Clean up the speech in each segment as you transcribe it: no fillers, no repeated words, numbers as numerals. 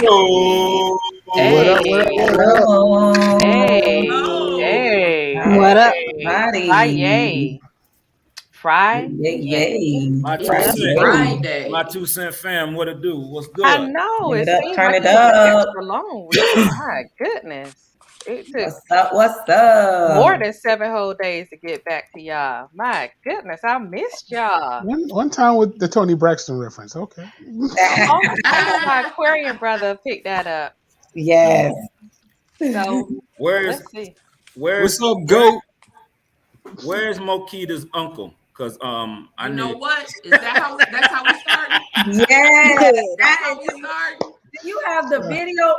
Yo. What up? What up? What up? Hey. What up, Friday. My Friday. 2 cent fam, what it do? What's good? I know. It seems turn like it it was an up. extra long week. My goodness. It took What's up? more than 7 whole days to get back to y'all. My goodness, I missed y'all. One time with the Tony Braxton reference. Okay. Oh, I know my Aquarian brother picked that up. Yes. So Where's What's up, GOAT? Where's Mokita's uncle? Because I know what? That's how we started? Yes. That's how we started? Do you have the video?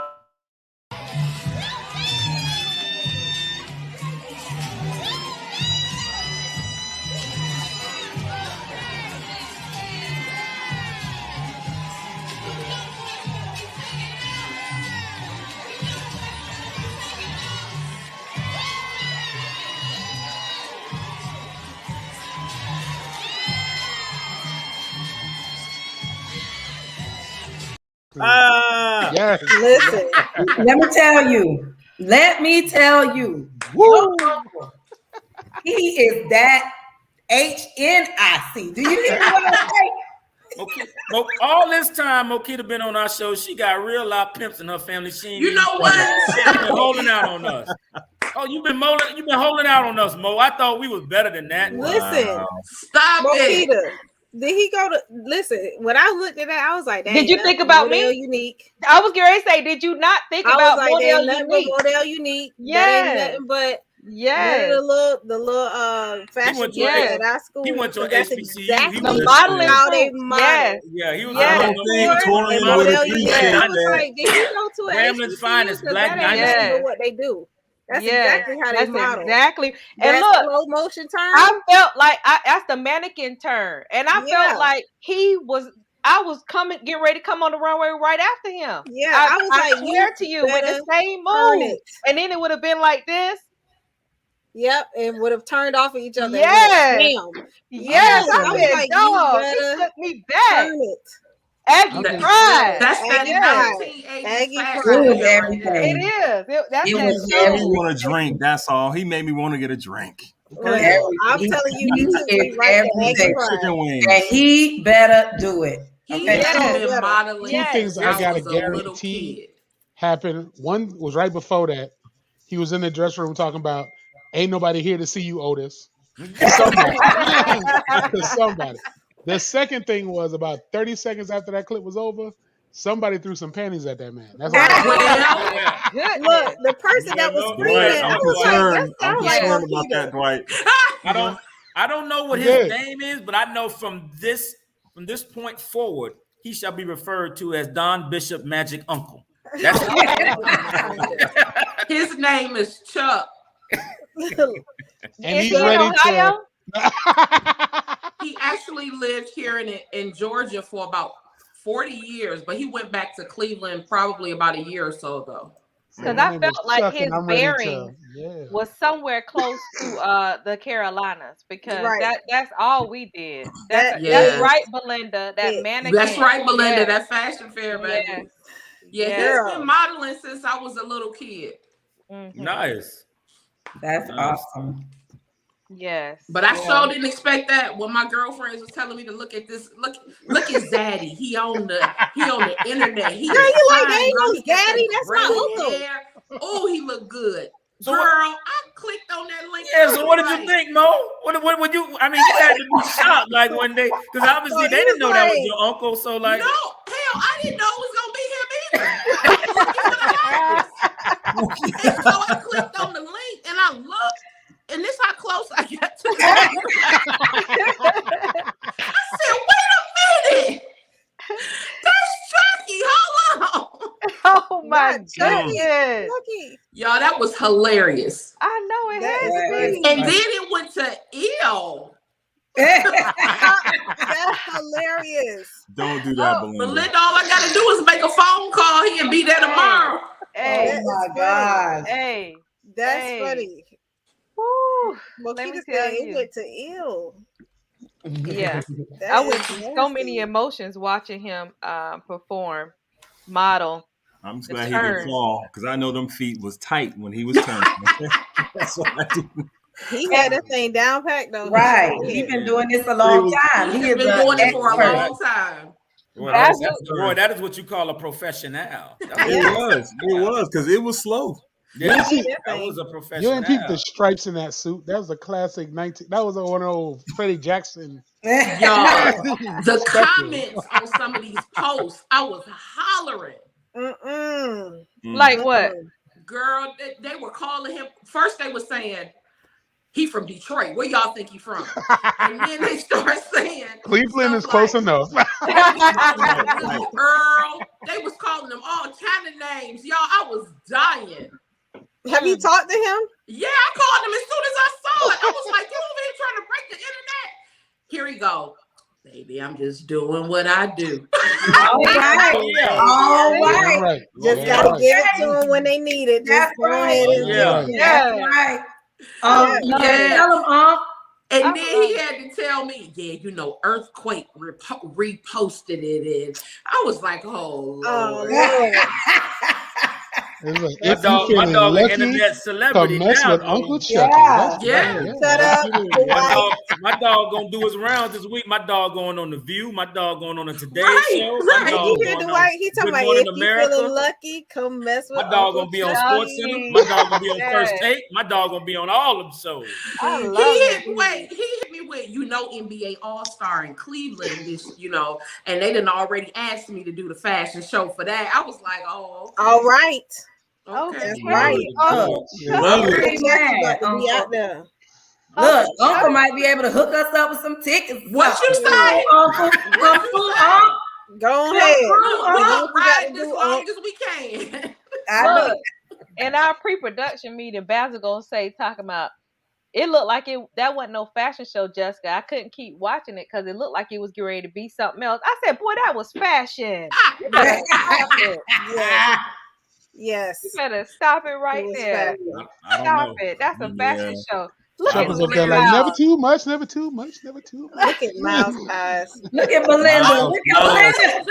Yes. Listen, let me tell you. Woo. He is that HNIC. Do you hear what I'm saying? Okay. All this time Mokita been on our show, she got real live pimps in her family. She ain't You know what? She's been holding out on us. Oh, you've been holding out on us, Mo. I thought we was better than that. Listen, Stop it. Mokita, did he go to listen? When I looked at that, I was like, did you think about me? Unique. I was going to say, did you not think about Model Unique? Model Unique. Yeah. That ain't nothing but the little fashion at our school. He went to that's HBCU. exactly the modeling how they model. Yeah, he was Model Unique. I was like, did he go to an Gramblin's finest black dynasty? What they do. That's exactly how they model. Exactly. And look, slow motion turn. I felt like that's the mannequin turn. And I felt like I was getting ready to come on the runway right after him. Yeah, I was like, swear to you, with the same move. And then it would have been like this. Yep, and would have turned off of each other. Yes. Damn. Yes. I was like, dog, it took me back. Turn it. Aggie pride. That's that 1980s fashion. It is. That's he made me want to drink. That's all. He made me want to get a drink. Okay. I'm telling you, you took me right to Aggie pride. Chicken wings. And he better do it. He has been modeling. Two things I gotta guarantee happened. One was right before that. He was in the dressing room talking about, "Ain't nobody here to see you, Otis." Somebody. Somebody. The second thing was about 30 seconds after that clip was over, somebody threw some panties at that man. That's Look, the person that was screaming, I'm concerned about that, Dwight. I don't know what his name is, but I know from this point forward, he shall be referred to as Don Bishop Magic Uncle. That's his name is Chuck. And he's ready to. He actually lived here in Georgia for about 40 years, but he went back to Cleveland probably about a year or so ago. Because I felt like his bearing was somewhere close to the Carolinas, because that's all we did. That's right, Belinda. That mannequin. That's right, Belinda. That fashion fair, baby. He's been modeling since I was a little kid. Mm-hmm. Nice. That's awesome. Yes. But I sure didn't expect that when my girlfriends was telling me to look at this. Look at Zaddy. He on the internet. He you like, ain't no Zaddy. That's my uncle. Oh, he look good. Girl, I clicked on that link. Yeah, so what did you think, Mo? What would you? I mean, you had to be shocked, like when because obviously they didn't know that was your uncle. So like, no, hell, I didn't know it was gonna be him either. And so I clicked on the link and I looked. And this how close I got to it. I said, wait a minute. That's Chucky. Hold on. Oh my goodness. Y'all, that was hilarious. I know it has to be. And then it went to ill. That's hilarious. Don't do that, Belinda. Belinda, all I gotta do is make a phone call. He can be there tomorrow. Oh my God. Hey. That's funny. Woo. Mokita said it went to ill. Yeah. I was so many emotions watching him perform, model, I'm just glad he didn't fall because I know them feet was tight when he was turning. That's what I do. He had that thing down packed though. Right. He's been doing this a long time. He's been doing it for a long time. Roy, that is what you call a professional. It was because it was slow. Yeah, that was a professional. You didn't peep the stripes in that suit. That was a classic 19. That was one of old Freddie Jackson. Y'all, the comments on some of these posts, I was hollering. Like what? Girl, they were calling him. First, they were saying he from Detroit. Where y'all think he from? And then they start saying Cleveland is close enough. Earl. They was calling them all kind of names. Y'all, I was dying. Have you talked to him? Yeah, I called him as soon as I saw it. I was like, you over here trying to break the internet? Here we go. Baby, I'm just doing what I do. All right. Just gotta give it to them when they need it. Just go ahead and do it. That's right. Tell him, and then he had to tell me, Earthquake reposted it, and I was like, oh Lord. My dog an internet celebrity now. Uncle Chucky. My dog gonna do his rounds this week. My dog going on The View. My dog going on the Today Show. My dog you hear Dwight? He talking about if you feeling lucky, come mess with. My dog gonna be on Sports Center. My dog gonna be on First Take. My dog gonna be on all of them shows. He hit me with NBA All-Star in Cleveland this, and they didn't already asked me to do the fashion show for that. I was like, oh, okay. All right. Okay. That's right. Be out there. Look, Uncle might be able to hook us up with some tickets. What you say, Uncle? Go ahead. We'll ride this long as we can. Look, in our pre-production meeting, Basil gonna talking about it looked like that wasn't no fashion show, Jessica. I couldn't keep watching it because it looked like it was getting ready to be something else. I said, boy, that was fashion. You better stop it. Yes. You better stop it right there. Stop it. That's a fashion show. Look at like, never too much, never too much, never too much. Look at Miles' eyes. Look at Belinda. Look at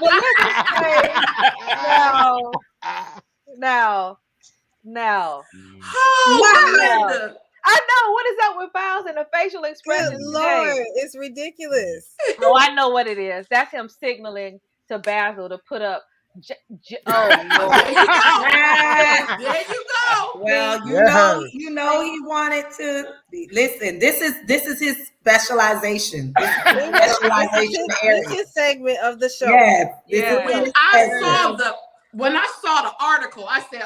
Belinda. Now. Belinda. I know. What is up with Miles and the facial expression? Good Lord, it's ridiculous. Oh, I know what it is. That's him signaling to Basil to put up. There you go. Well, you know, he wanted to listen. This is his specialization. Specialization area. This is segment of the show. Yeah. When I saw the article, I said,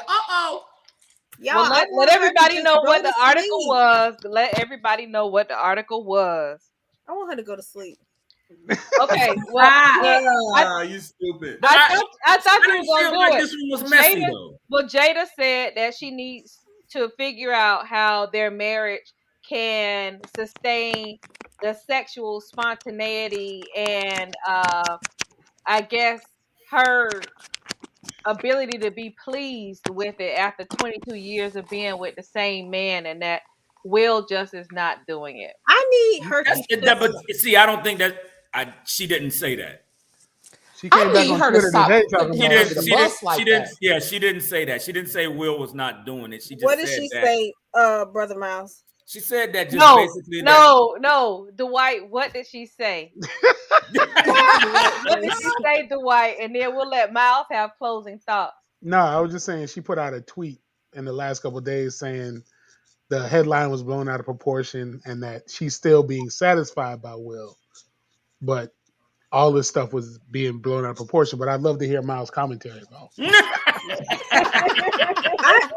Y'all, let everybody know what the article was. Let everybody know what the article was. I want her to go to sleep. Okay. Well, you stupid. I thought you were gonna do like it. This one was messy, though. Well, Jada said that she needs to figure out how their marriage can sustain the sexual spontaneity and I guess her ability to be pleased with it after 22 years of being with the same man, and that Will just is not doing it. I need her to but see, I don't think that she didn't say that. She came back on Twitter today talking about she didn't say that. She didn't say Will was not doing it. She just what did she say, Brother Miles? She said that basically. No, Dwight. What did she say? What did she say, Dwight? And then we'll let Miles have closing thoughts. No, I was just saying she put out a tweet in the last couple of days saying the headline was blown out of proportion and that she's still being satisfied by Will, but all this stuff was being blown out of proportion. But I'd love to hear Miles' commentary about.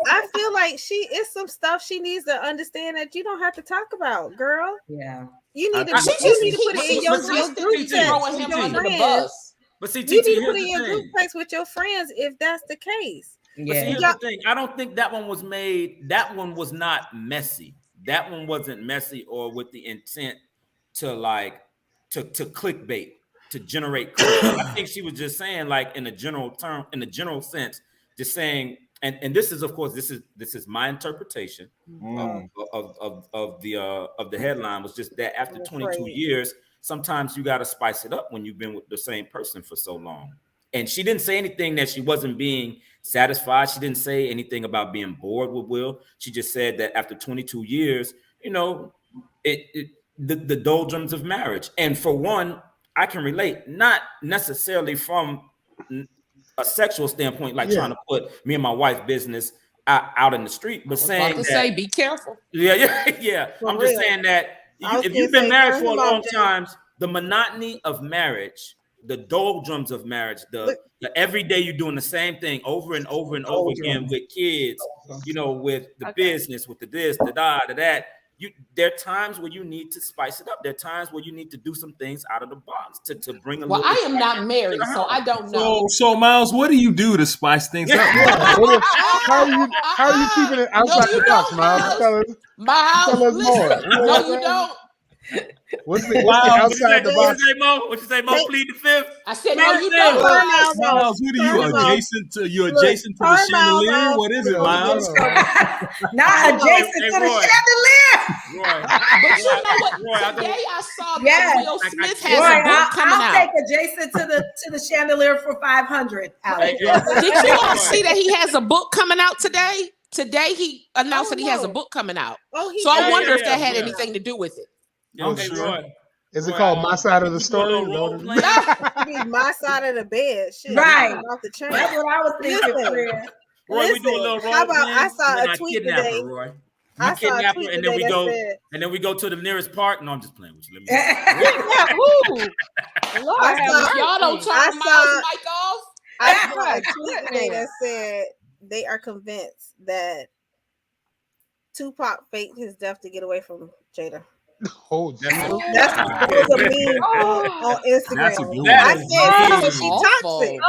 I feel like it's some stuff she needs to understand that you don't have to talk about, girl. Yeah. You need to put it in your group text. But see, you need to put it in your group text with your friends if that's the case. But see, here's the thing. I don't think that one was made. That one was not messy. That one wasn't messy or with the intent to to clickbait, to generate clicks. I think she was just saying, like, in a general sense, just saying, and this is, of course, this is my interpretation of the headline, was just that after 22 years, sometimes you got to spice it up when you've been with the same person for so long. And she didn't say anything that she wasn't being satisfied. She didn't say anything about being bored with Will. She just said that after 22 years, the doldrums of marriage. And for one, I can relate, not necessarily from a sexual standpoint, like trying to put me and my wife's business out in the street, but saying that, say, be careful. Yeah. I'm just saying that if you've been married for a long time, the monotony of marriage, the doldrums of marriage, the every day you're doing the same thing over and over and over again with kids, with the business, with the this, the that. There are times where you need to spice it up. There are times where you need to do some things out of the box to bring a little. I am not married, so I don't know. So Miles, what do you do to spice things up? How are you keeping it outside the box, Miles? Miles, listen. No, you don't. What's the outside the box? What you say, Mo? Plead the fifth. I said, no, you don't. Miles, what are you adjacent to? You adjacent to the chandelier? What is it, Miles? Not adjacent to the chandelier. But you know what? Today I saw that Will Smith has a book coming out. I'll take adjacent to the chandelier for 500. Did you all see that he has a book coming out today? Today he announced that he has a book coming out. So I wonder if that had anything to do with it. I'm sure. Is it called My Side of the Story? My side of the bed. Shit, right. Off the train. That's what I was thinking. Roy, we do a little role. How about I saw a tweet today. Roy. I kidnap her, and then we go, and then we go to the nearest park. No, I'm just playing with you. Lord, y'all don't turn Miles' mic off. I saw a tweet today that said they are convinced that Tupac faked his death to get away from Jada. That was a meme on Instagram. I said because she toxic.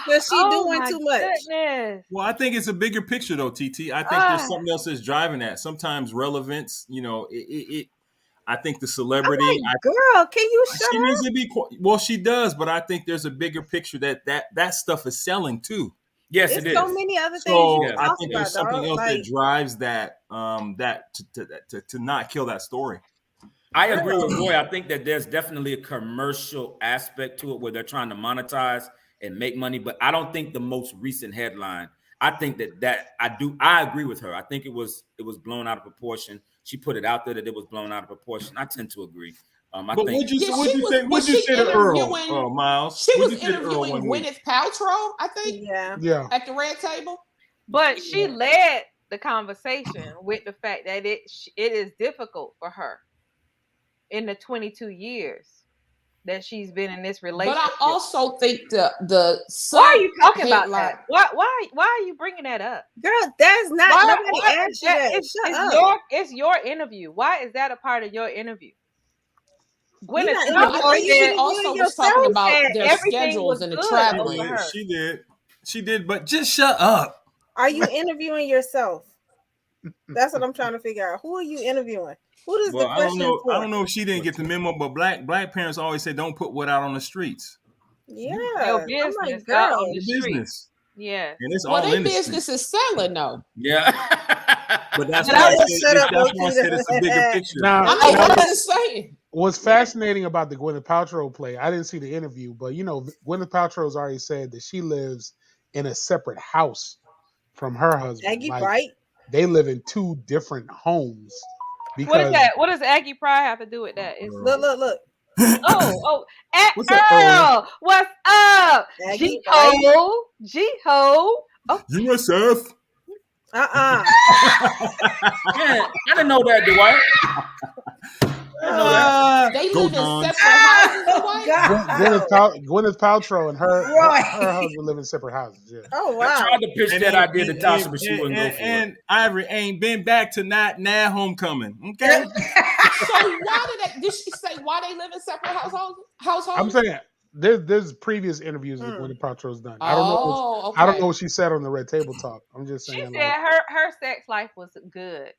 Because she doing too much. Goodness. Well, I think it's a bigger picture though, TT. I think there's something else that's driving that. Sometimes relevance, I think the celebrity. Girl, can you shut she up? needs to be. Well, she does, but I think there's a bigger picture that stuff is selling too. Yes, it is. So many other things. So I think there's something else that drives that. To not kill that story. I agree with Roy. I think that there's definitely a commercial aspect to it where they're trying to monetize and make money, but I don't think the most recent headline. I think that I agree with her. I think it was blown out of proportion. She put it out there that it was blown out of proportion. I tend to agree. Would you say to Earl, Miles? She was interviewing Gwyneth Paltrow, I think. Yeah. At the red table. But she led the conversation with the fact that it is difficult for her in the 22 years that she's been in this relationship. But I also think the why are you talking about that? Why are you bringing that up, girl? That's not nobody asked you that. It's your interview. Why is that a part of your interview? Gwyneth also was talking about their schedules and the traveling. She did, but just shut up. Are you interviewing yourself? That's what I'm trying to figure out. Who are you interviewing? Who does the question for? I don't know if she didn't get the memo, but black parents always say don't put what out on the streets. Yeah, your business, I'm like, girl, on the business. Yeah, and it's all their business is selling though. Yeah, but that's why I said it's a bigger picture. I'm just saying. What's fascinating about the Gwyneth Paltrow play? I didn't see the interview, but Gwyneth Paltrow's already said that she lives in a separate house from her husband. Aggie Bright. They live in two different homes. What is that? What does Aggie Pride have to do with that? Look. What's up, Earl? What's up? G-Ho. Oh. USF. I didn't know that, Dwight. They live in separate houses. Gwyneth Paltrow and her husband live in separate houses. Yeah. Oh wow! I tried to pitch that idea to Tasha, but she wouldn't go for it. And Ivory ain't been back to not homecoming. Okay. So did she say why they live in separate households? I'm saying there's previous interviews that Gwyneth Paltrow's done. I don't know what she said on the Red Table Talk. I'm just saying. She said her sex life was good.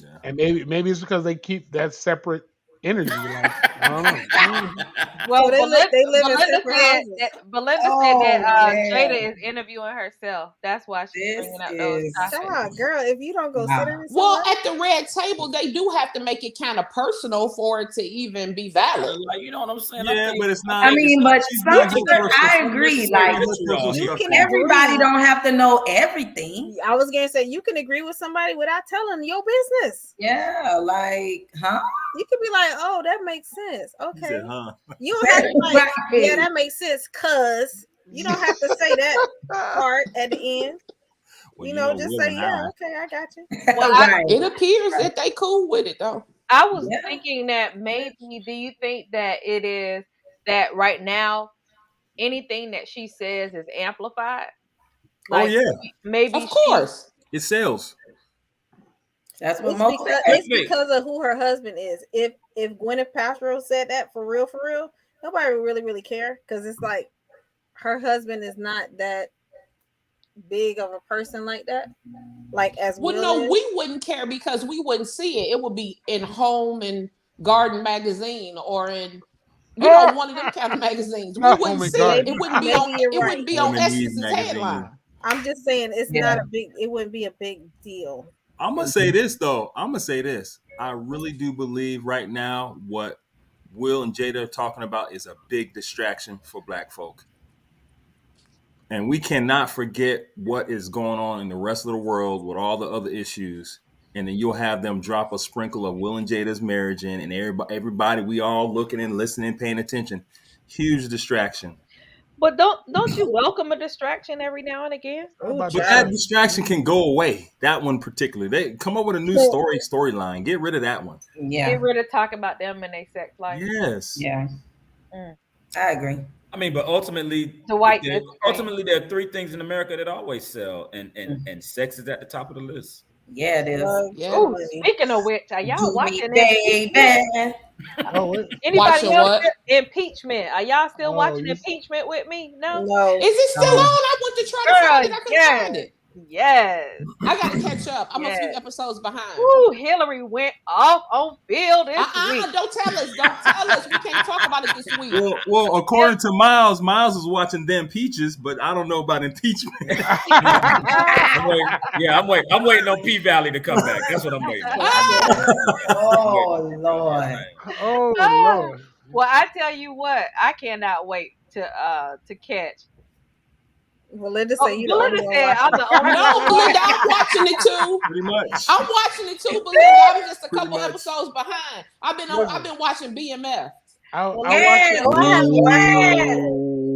Yeah. And maybe it's because they keep that separate energy. Like Well, So they live in separate houses. Belinda said that Jada is interviewing herself. That's why she's bringing up those topics. God, girl, if you don't go sit her well, at the red table, they do have to make it kind of personal for it to even be valid. Like, you know what I'm saying? Yeah, but it's not. I mean, but I agree. Like, everybody don't have to know everything. I was gonna say you can agree with somebody without telling your business. Yeah, like, huh? You could be like, "Oh, that makes sense." Okay, said, huh? You don't have to be like, "Yeah, that makes sense," cause you don't have to say that part at the end. Well, you know, just say, "Yeah, okay, I got you." Well, it appears that they cool with it though. I was thinking that maybe. Do you think that it is that right now anything that she says is amplified? Like, maybe of course it sells. That's what it's because of who her husband is. If Gwyneth Paltrow said that for real, nobody would really care because it's like her husband is not that big of a person like that. Like as well, no, we wouldn't care because we wouldn't see it. It would be in Home and Garden magazine or in one of them kind of magazines. We wouldn't see it. It wouldn't be on. It wouldn't be on Essence's headline. I'm just saying it's not a big. It wouldn't be a big deal. I'm gonna say this though. I really do believe right now what Will and Jada are talking about is a big distraction for Black folk. And we cannot forget what is going on in the rest of the world with all the other issues. And then you'll have them drop a sprinkle of Will and Jada's marriage in, and everybody, we all looking and listening, paying attention. Huge distraction. But don't you welcome a distraction every now and again? But that distraction can go away. That one particularly. They come up with a new storyline. Get rid of that one. Yeah. Get rid of talking about them and their sex life. Yes. Yeah. I agree. I mean, but ultimately, there are three things in America that always sell, and sex is at the top of the list. Yeah, it is. Ooh, speaking of which, are y'all watching it? Anybody else? Impeachment. Are y'all still watching Impeachment with me? No. Is it still on? I want to try to find it. I couldn't find it. Yes. I got to catch up. I'm a few episodes behind. Ooh, Hillary went off on Bill this week. Don't tell us. Don't tell us. We can't talk about it this week. Well, according to Miles is watching Them Peaches, but I don't know about impeachment. I'm waiting on P-Valley to come back. That's what I'm waiting on. Oh, Lord. Oh, Lord. Well, I tell you what, I cannot wait to catch. Belinda said I'm the only one. No, Belinda, I'm watching it too. Pretty much. I'm watching it too, Belinda. I'm just a couple episodes behind. I've been watching BMF.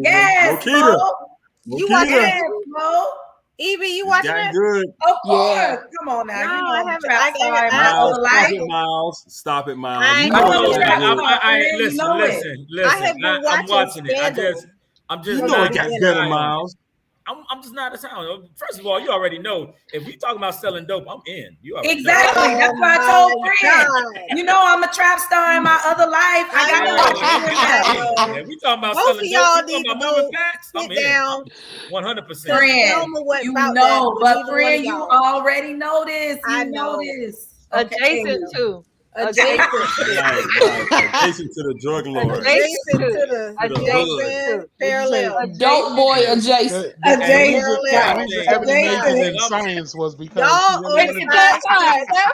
Yes, you watching it, Mo? Evie, you watching it? Good. Of course. Come on now. No, I haven't. Miles. Stop it, Miles. Listen. I'm watching it. I'm just you know it got better, Miles. I'm just not a sound. First of all, you already know if we talking about selling dope, I'm in. You exactly. Know. That's what I told Fred. You know, I'm a trap star in my other life. We talking about both selling y'all dope. need to moving packs. I'm down. 100%. Friend, you know, but friend, you already know this. You know this. Adjacent to. Adjacent to the drug lord. Adjacent to parallel. Dope boy adjacent. In science was because that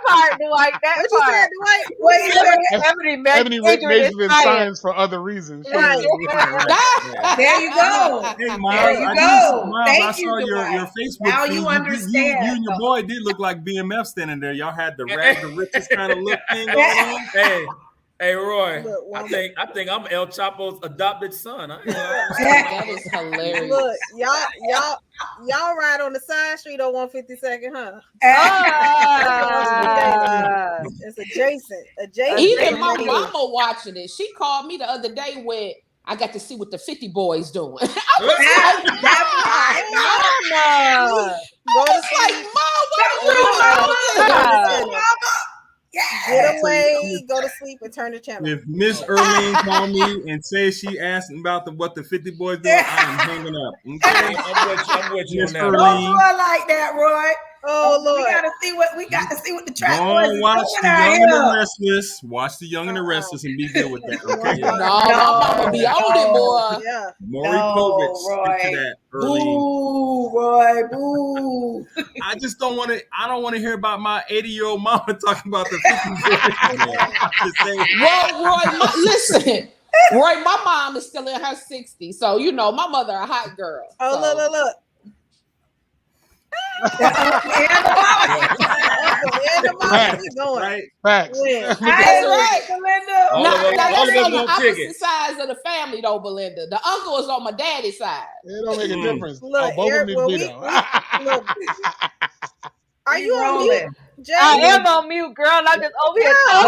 part, Dwight. That part. Ebony majored in science for other reasons. Right. There you go. Hey, Miles, I saw your Facebook now feed. You understand. You and your boy did look like BMF standing there. Y'all had the rag the riches kind of look thing going on. Hey, Roy. I think I'm El Chapo's adopted son. That is hilarious. Look, y'all ride on the side street on 152nd, huh? It's adjacent. Even my mama watching it. She called me the other day when I got to see what the 50 boys doing. I was like, Mom, get away, go to sleep, and turn the channel. If Miss Erlene called me and says she asked about what the 50 boys doing, I am hanging up. Okay? I'm with you on that. Don't do it like that, Roy. Oh Lord, we got to see what the track Go was. on, watch The Young and the Restless. Watch The Young and the Restless and be good with that. Okay. No, my mama be on it, boy. Yeah. Maury Povich stick to that early. Boo, Roy, boo. I just don't want to. I don't want to hear about my 80-year-old mama talking about the 50s. Well, Roy, listen. Roy, my mom is still in her 60s, so you know my mother a hot girl. Oh so. look. Right. Facts. That's right. Belinda. All Now, of that's us on the gonna opposite ticket. sides of the family, though, Belinda. The uncle is on my daddy's side. It don't make a difference. Look, Both of Eric, them well, need to be though. look. Are you on mute, Jay? I am on mute, girl. I'm just over here I'm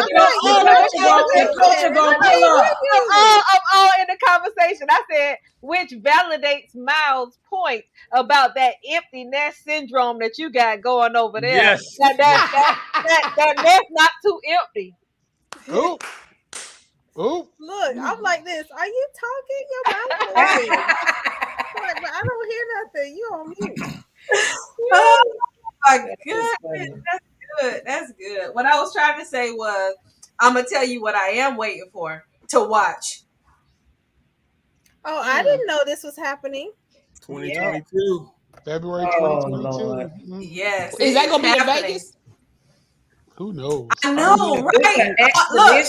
all in the conversation. I said, which validates Miles' point about that empty nest syndrome that you got going over there. Yes. That nest not too empty. Ooh. Look, I'm like this. Are you talking? Your mouth moving. Like, but I don't hear nothing. You on mute. Oh my goodness, that's good. That's good. What I was trying to say was, I'm gonna tell you what I am waiting for to watch. Oh, I didn't know this was happening. 2022. February 2022. Yes. Is that gonna be in happening. Vegas? Who knows? I know, right? Look,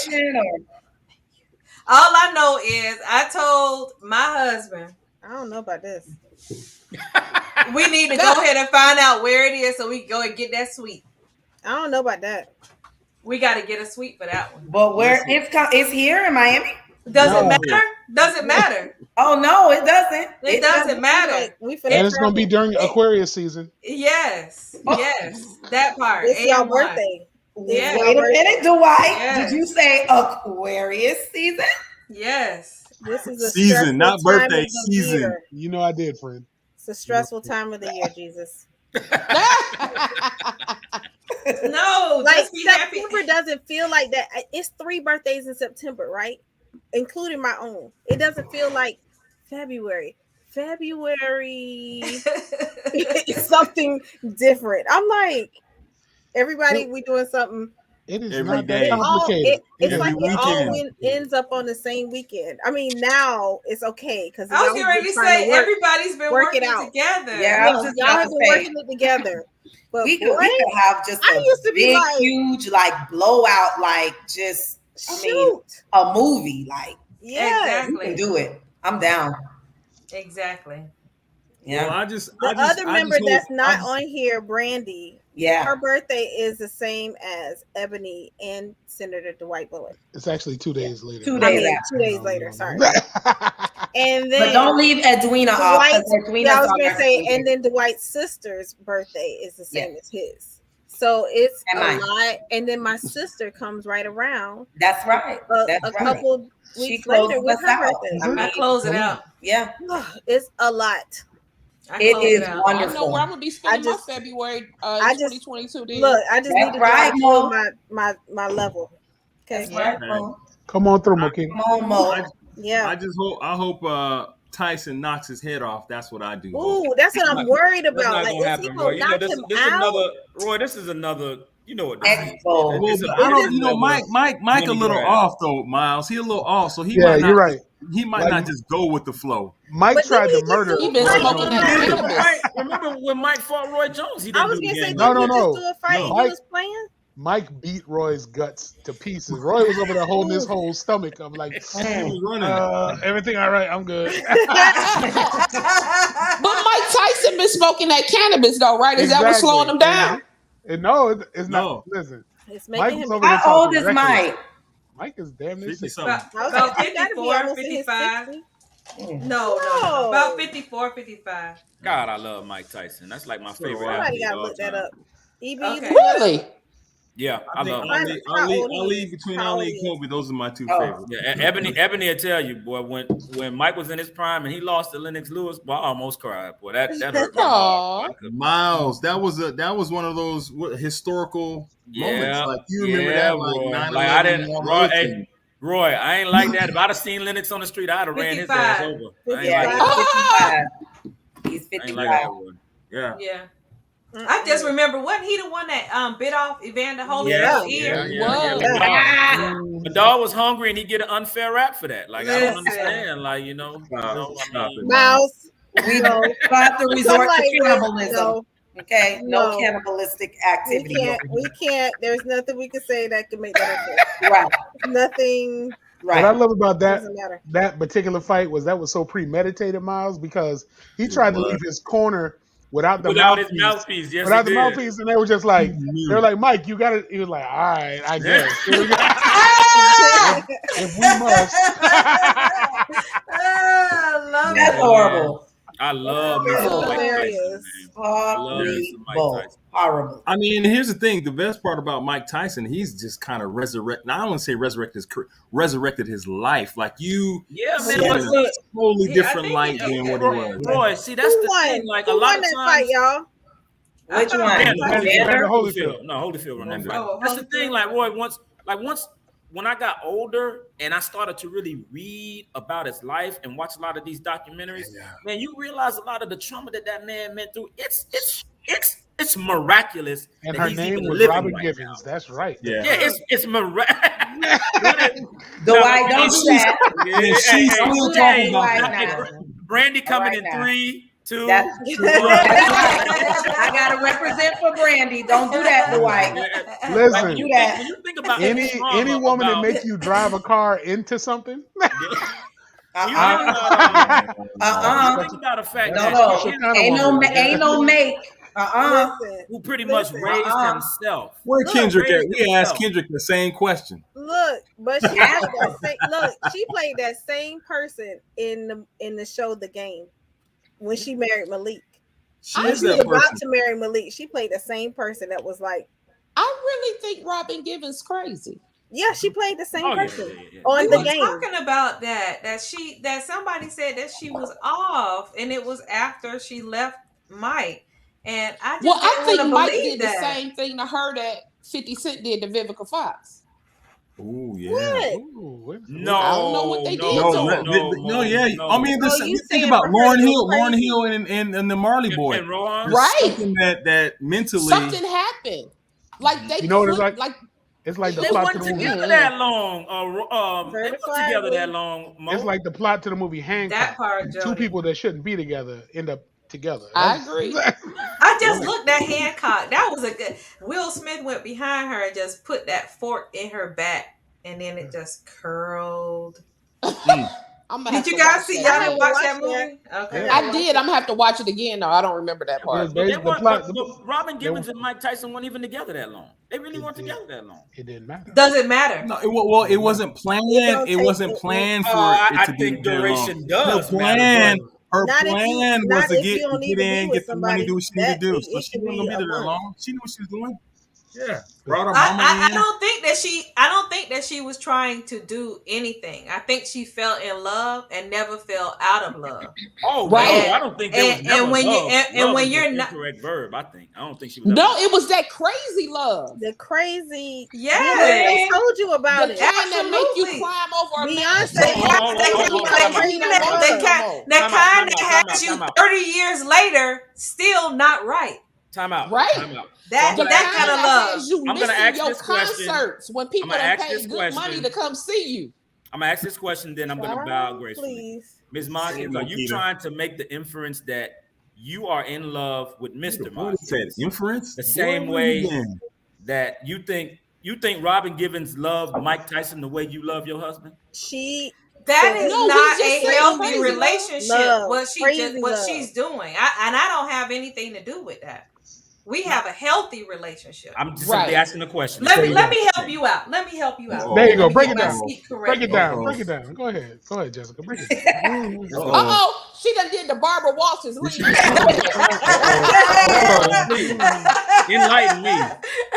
all I know is I told my husband, I don't know about this. we need to go ahead and find out where it is so we can go and get that suite. I don't know about that. We got to get a suite for that one. But where it's here in Miami? Does it matter? Does it matter? Oh no, it doesn't. It doesn't matter. And it's gonna be during Aquarius season. Yes, yes, that part. It's your birthday. Yeah. Wait a minute, Dwight. Yes. Did you say Aquarius season? Yes. This is a Season, not stressful time birthday, of the season. year. You know I did, friend. It's a stressful time of the year, Jesus. No, Like just be happy. September doesn't feel like that. It's 3 birthdays in September, right? Including my own. It doesn't feel like February. February is something different. I'm like, everybody, we doing something. It is Every not day. that complicated. It's Every like it all weekend. ends up on the same weekend. I mean, now it's okay because I was getting ready to say everybody's been working together. Yeah, I was just y'all about have to been say. working it together. But We could have just I a used to be big, like, huge, like blowout, like just a movie. Like, yeah, you can do it. I'm down. Exactly. Yeah. Well, the other member that's not on here, Brandy. Yeah. Her birthday is the same as Ebony and Senator Dwight Bullock. It's actually 2 days later. 2 days after. 2 days later, sorry. And then But don't leave Edwina off. Yeah, I was gonna say, and then Dwight's sister's birthday is the same as his. So it's a lot. And then my sister comes right around. That's right. A couple weeks later with her birthday. I close it out. Yeah. It's a lot. It is I wonderful. know where I'm gonna be spending my February 2022. Look, I just need to know my level. Okay. Come on through, Mookie. I hope Tyson knocks his head off. That's what I do. Ooh, that's what I'm worried That's about. not Like, gonna is happen, he bro. gonna You know, knock this him is out? another Roy. This is another. You know what this is. Mike a little off though, Miles. He a little off, so he Yeah, might not, you're right. He might not just go with the flow. Mike tried to murder. He been smoking that cannabis. Remember when Mike fought Roy Jones? He didn't I was do gonna the say, game. didn't he just do a fight and he was playing? Mike beat Roy's guts to pieces. Roy was over there holding his whole stomach. I'm like, everything all right? I'm good. But Mike Tyson been smoking that cannabis though, right? Is that what's slowing him down? No, it's not. Listen, it's Mike making him. How old is Mike? Mike is damn near 60. About 54, 55. No, about 54, 55. God, I love Mike Tyson. That's like my favorite Somebody athlete gotta of all look that time. up. Really? Yeah, I love I'll him. leave between Ali and Kobe. Those are my two favorites. Yeah, Ebony will tell you, boy, when Mike was in his prime and he lost to Lennox Lewis, boy, I almost cried. Boy, that hurt my heart. Miles, that was one of those historical moments. Like you remember that, like 9/11. Like I didn't, Roy, I ain't like that. If I'd have seen Lennox on the street, I'd have ran his ass over. I ain't like that. He's 55. I ain't like that one. Yeah. Yeah. I just remember, wasn't he the one that bit off Evander Holyfield's ear? Yeah. The dog was hungry and he get an unfair rap for that. Like, I don't understand. Like, Mouse. We don't have to resort to cannibalism. Okay, no cannibalistic activity. We can't. There's nothing we can say that can make that okay. Right. Nothing. Right. What I love about that particular fight was so premeditated, Miles, because he tried to leave his corner without his mouthpiece. Yes, without the mouthpiece, and they were just like, they were like, Mike, you got it. He was like, all right, I guess. if we must. I love That's horrible. I love me some Mike Tyson, horrible. I mean, here's the thing. The best part about Mike Tyson, he's just kind of resurrected. Now, I don't want to say resurrected his life. Like you, man, a totally different light than what he was. Roy, see, that's the thing. Like a lot of times, fight, y'all. Which one? Holyfield. No, Holyfield won that fight. That's the thing. Like Roy, once when I got older and I started to really read about his life and watch a lot of these documentaries, man, you realize a lot of the trauma that man went through. It's miraculous. And that her he's name even was living Robin right Givens. now. That's right. Yeah, it's miraculous. Dwight, don't do that. She's still talking about that. Brandy coming in 3, 2. I gotta represent for Brandy. Don't do that, Dwight. Listen, when you think about any woman that makes you drive a car into something. Think about the fact that ain't no make. Who pretty much raised himself. Where Kendrick at? We asked Kendrick the same question. Look, but she played that same person in the show The Game when she married Malik. She was about to marry Malik. She played the same person that was like. I really think Robin Givens crazy. Yeah, she played the same person on The Game. Talking about that somebody said that she was off, and it was after she left Mike. And I think Mike did the same thing to her that 50 Cent did to Vivica Fox. Oh yeah. What? No, I don't know what they did. No. I mean, think about Lauryn Hill, and the Marley Boy. Right. Something that mentally something happened. Like they, you know what it's like? It's like the they plot weren't to the movie. together that long. They weren't together that long. It's like the plot to the movie Hancock. That part, two people that shouldn't be together end up together. I agree. I just looked at Hancock. That was a good. Will Smith went behind her and just put that fork in her back, and then it just curled. Did you guys see? Y'all didn't watch that movie? Okay, I did. I'm gonna have to watch it again. though. I don't remember that part. But Robin Givens and Mike Tyson weren't even together that long. They really weren't together that long. It didn't matter. Does it matter? No, it wasn't planned. It wasn't planned for it to be duration does matter. Her Not plan was to get in, get the money, somebody do what she needed to do. So she wasn't gonna be there that long. She knew what she was doing. Yeah, brought her mama in. I don't think that she was trying to do anything. I think she fell in love and never fell out of love. Oh, right. No, I don't think there was never and when love. And when you're not incorrect verb, I don't think she was. No, it was that crazy love. The crazy. Yeah, they told you about the it. kind that make you climb over a Beyonce. That kind that has you 30 years later still not right. Time out. Right. Time out. That kind of love. You I'm gonna ask this concerts question. when people don't pay good money to come see you. I'm gonna ask this question, then I'm gonna bow gracefully. Ms. Monkins, are you trying to make the inference that you are in love with Mr. Monkins? Inference? The same way that you think Robin Givens loved Mike Tyson the way you love your husband? That is not a healthy relationship. What she's doing, I don't have anything to do with that. We have a healthy relationship. I'm just simply asking a question. Let me help you out. There you go. Break it down. Break it down. Break it down. Go ahead, Jessica. Break it down. She done did the Barbara Walters. Enlighten me.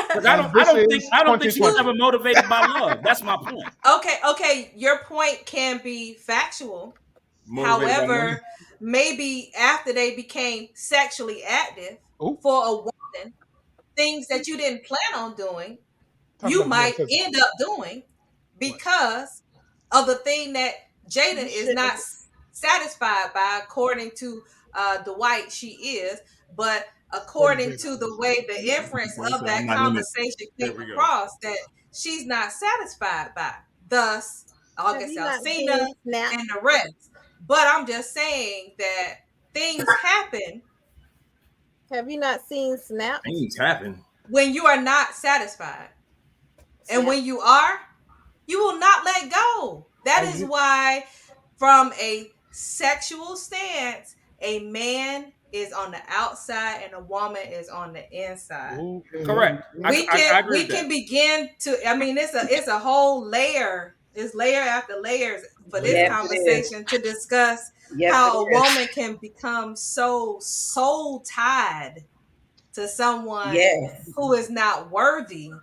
Because I don't think she was ever motivated by love. That's my point. Okay. Your point can be factual. However, maybe after they became sexually active for a woman, things that you didn't plan on doing, you might end up doing because of the thing that Jada is not satisfied by, according to Dwight she is, but according to the way the inference of that conversation came across, that she's not satisfied by. Thus, August Alsina and the rest. But I'm just saying that things happen. Have you not seen Snap? Things happen when you are not satisfied. And when you are, you will not let go. That is why, from a sexual stance, a man is on the outside and a woman is on the inside. Correct. We can begin to. I mean, it's a whole layer. It's layer after layers for this conversation to discuss how a woman can become so soul tied to someone who is not worthy of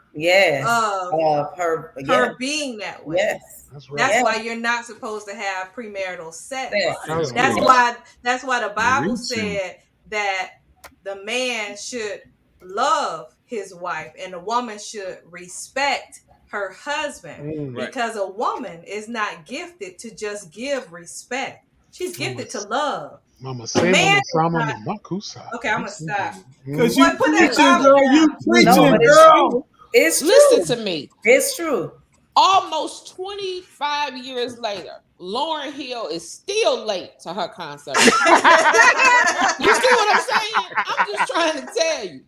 her being that way. Yes. That's why you're not supposed to have premarital sex. That's why the Bible said that the man should love his wife and the woman should respect her husband, because a woman is not gifted to just give respect. She's gifted to love. Mama say, Mama Makusa. Okay, I'm gonna stop. Because you preaching, girl. You preaching, girl. It's true. Listen to me. It's true. Almost 25 years later, Lauryn Hill is still late to her concert. You see what I'm saying? I'm just trying to tell you.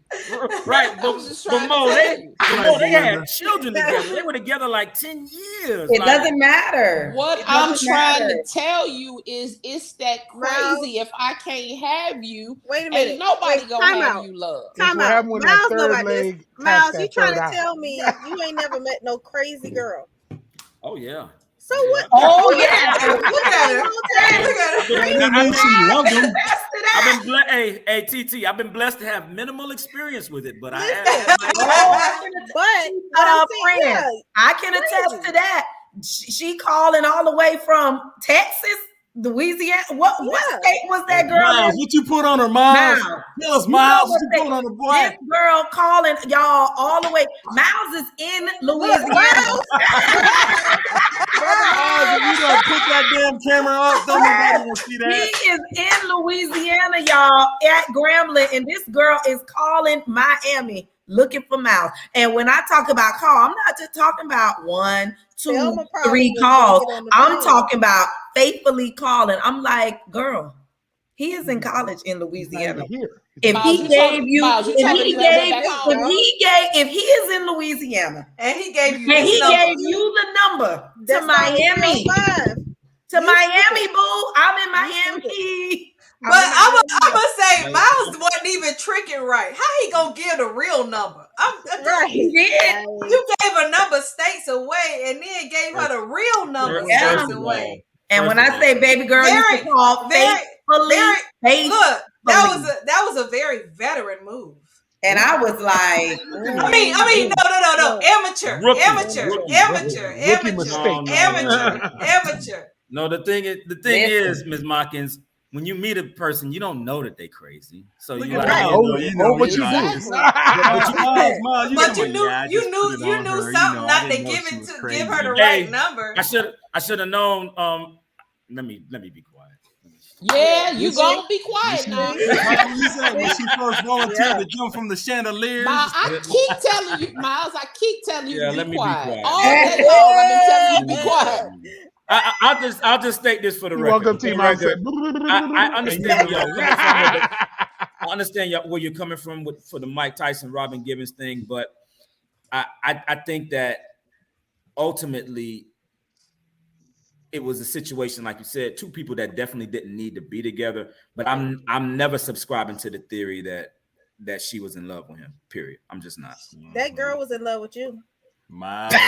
Right, but Mo, they had children together. They were together like 10 years. It doesn't matter. What I'm trying to tell you is it's that crazy. If I can't have you, wait a minute. Ain't nobody gonna have you love. Time out. Miles, you trying to tell me you ain't never met no crazy girl? Oh yeah. So what? Oh yeah. Look at her. I've been blessed. Hey, TT. I've been blessed to have minimal experience with it, but I have. Friend, I can attest to that. She calling all the way from Texas, Louisiana. What state was that girl? Miles, what you put on her, Miles? Tell us, Miles, what you put on her, boy? This girl calling y'all all the way. Miles is in Louisiana. Miles, if you don't put that damn camera up, don't nobody want to see that. He is in Louisiana, y'all, at Grambling, and this girl is calling Miami looking for Miles. And when I talk about call, I'm not just talking about 1, 2, 3 calls. I'm talking about faithfully calling. I'm like, girl, he is in college in Louisiana. If he is in Louisiana and he gave you the number to Miami, Miami, boo, I'm in Miami. But I'm gonna say Miles wasn't even tricking right. How he gonna give the real number? You gave a number states away and then gave her the real number states away. And when I say baby girl, you can call faithfully. Look, that was a very veteran move. And I was like, I mean, no, amateur. No, the thing is, Ms. Mockins, when you meet a person, you don't know that they crazy. So you know what you do. But you knew something not to give her the right number. I should have known. Let me be quiet. Yeah, you gonna be quiet now. You said when she first volunteered to jump from the chandeliers. I keep telling you, Miles. I keep telling you to be quiet. All day long, I've been telling you to be quiet. I'll just state this for the record. Welcome to my I understand I understand where you're coming from for the Mike Tyson, Robin Givens thing, but I think that ultimately it was a situation, like you said, two people that definitely didn't need to be together. But I'm never subscribing to the theory that she was in love with him. Period. I'm just not. That girl was in love with you. Miles. I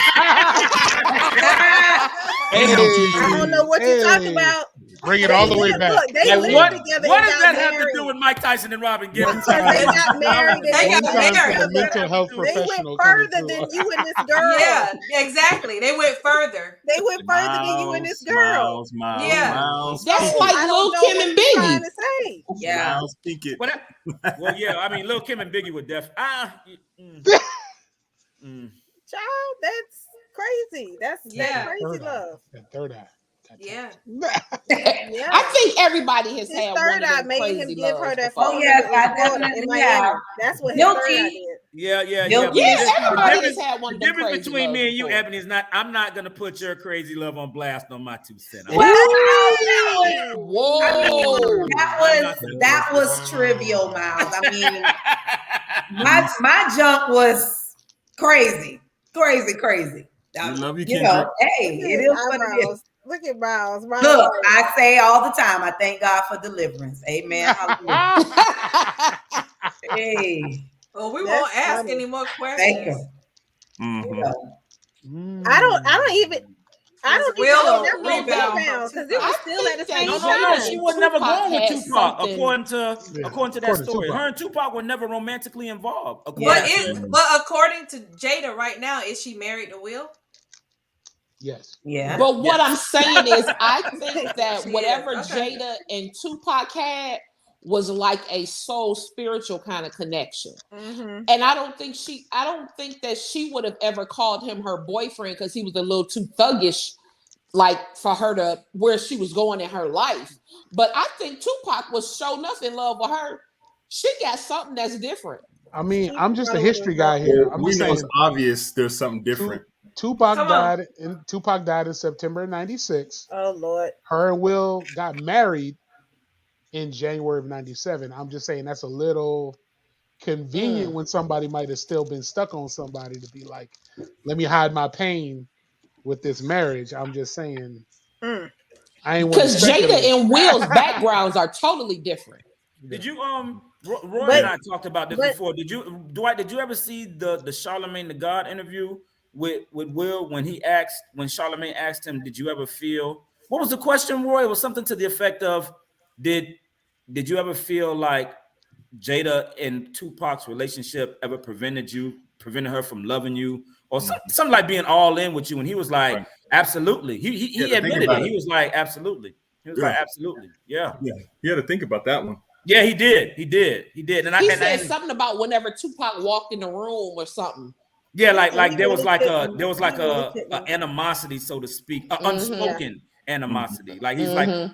don't know what you're talking about. Bring it all the way back. Look, they lived together. What does that have to do with Mike Tyson and Robin Givens? They got married. They got married. Mental health They went professional. further than you and this girl. Yeah, exactly. They went further. They went further than you and this girl. Miles. That's like Lil Kim and Biggie. Yeah. Miles, think it. Well, yeah. I mean, Lil Kim and Biggie would definitely. Child, that's crazy. That's crazy love. That third eye. Yeah. I think everybody has had one of them crazy him give her that before. phone in Miami. That's what his third eye did. Yeah. Everybody has had one of them crazy difference between me and you, before. Ebony, is not. I'm not gonna put your crazy love on blast on my 2 cents. Whoa! That was trivial, Miles. I mean, my junk was crazy. I love you, Kendrick. Hey, it is what it is. Look at Miles. Look, I say all the time, I thank God for deliverance. Amen. Hey. Well, we won't ask any more questions. Thank you. I don't even know rebound because it was still at the same time. No, she was never going with Tupac, according to that story. Her and Tupac were never romantically involved. But according to Jada right now, is she married to Will? Yes. Yeah. But what I'm saying is, I think that whatever Jada and Tupac had was like a soul spiritual kind of connection. And I don't think that she would have ever called him her boyfriend because he was a little too thuggish, like for her to where she was going in her life. But I think Tupac was so enough in love with her. She got something that's different. I mean, I'm just a history guy here. I'm just saying, it's obvious there's something different. Tupac died in September of '96. Oh Lord. Her and Will got married in January of '97. I'm just saying that's a little convenient when somebody might have still been stuck on somebody to be like, let me hide my pain with this marriage. I'm just saying. I ain't because Jada and Will's backgrounds are totally different. Did you Roy and I talked about this before. Dwight, did you ever see the Charlamagne the God interview with Will when Charlamagne asked him, did you ever feel, what was the question, Roy? It was something to the effect of, did you ever feel like Jada and Tupac's relationship ever prevented her from loving you, or something like being all in with you? And he was like, absolutely. He admitted it. He was like, absolutely. He was like, absolutely. Yeah. He had to think about that one. Yeah, he did. And he said something about whenever Tupac walked in the room or something. Yeah, like there was like a animosity, so to speak, unspoken animosity. Like he's like,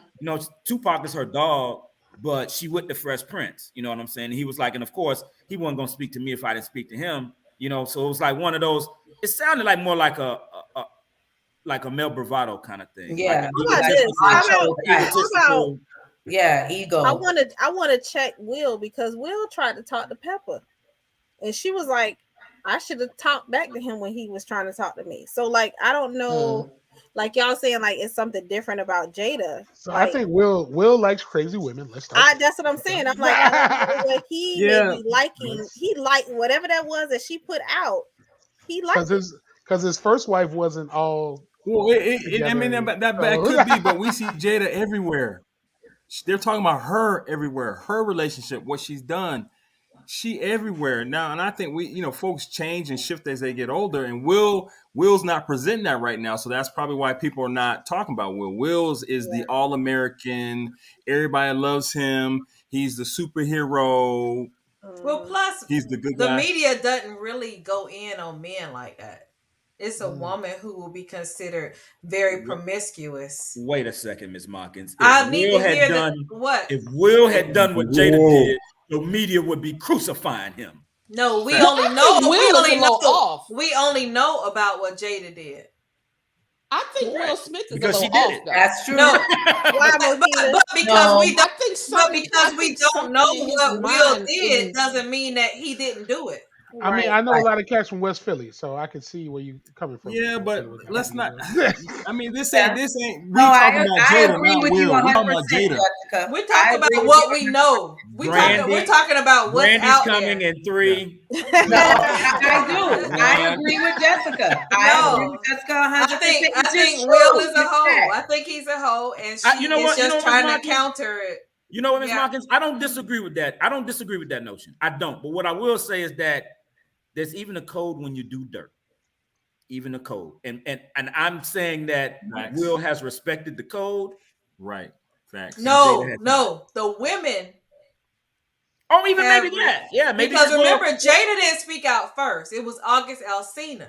Tupac is her dog, but she with the Fresh Prince. You know what I'm saying? And he was like, and of course he wasn't gonna speak to me if I didn't speak to him. So it was like one of those. It sounded like more like a male bravado kind of thing. Yeah. Ego. I want to check Will because Will tried to talk to Pepper, and she was like, I should have talked back to him when he was trying to talk to me. So like, I don't know, like y'all saying like it's something different about Jada. So like, I think Will likes crazy women. Let's talk. That's what I'm saying. I'm like, I don't know what he may be liking. He liked whatever that was that she put out. He liked because his first wife wasn't all. Well, that could be, but we see Jada everywhere. They're talking about her everywhere. Her relationship, what she's done. She everywhere now, and I think folks change and shift as they get older. And Will's not presenting that right now, so that's probably why people are not talking about Will. Will's is the all-American. Everybody loves him. He's the superhero. Well, plus he's the good guy. The media doesn't really go in on men like that. It's a woman who will be considered very promiscuous. Wait a second, Ms. Markins. If Will had done what Jada did, the media would be crucifying him. No, we only know about what Jada did. I think Will Smith is because a little off. That's true. No, but because we don't know what Will did doesn't mean that he didn't do it. I mean, I know a lot of cats from West Philly, so I can see where you're coming from. Yeah, but let's not. I mean, this ain't. I agree with you 100%. We're talking about what we know. We're talking about what's Brandy's out coming there. in 3. No, I do. I agree with Jessica. I agree with Jessica 100%. I think Will is a hoe. I think he's a hoe, and she is just trying to counter it. You know what, Ms. Markins? I don't disagree with that. I don't disagree with that notion. I don't. But what I will say is that there's even a code when you do dirt. Even a code. And I'm saying that Will has respected the code. Right. Facts. No. The women. Oh, even maybe that. Yeah, maybe. Because remember, Jada didn't speak out first. It was August Alsina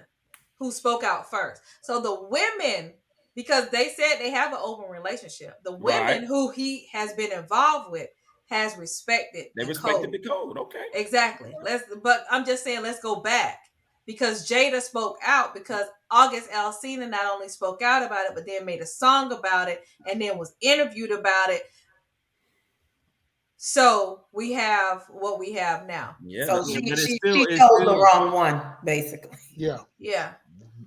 who spoke out first. So the women because they said they have an open relationship. The women who he has been involved with has respected the code. Okay. Exactly. But I'm just saying, let's go back, because Jada spoke out, because August Alsina not only spoke out about it, but then made a song about it and then was interviewed about it. So we have what we have now. Yeah. So she chose the wrong one, basically. Yeah.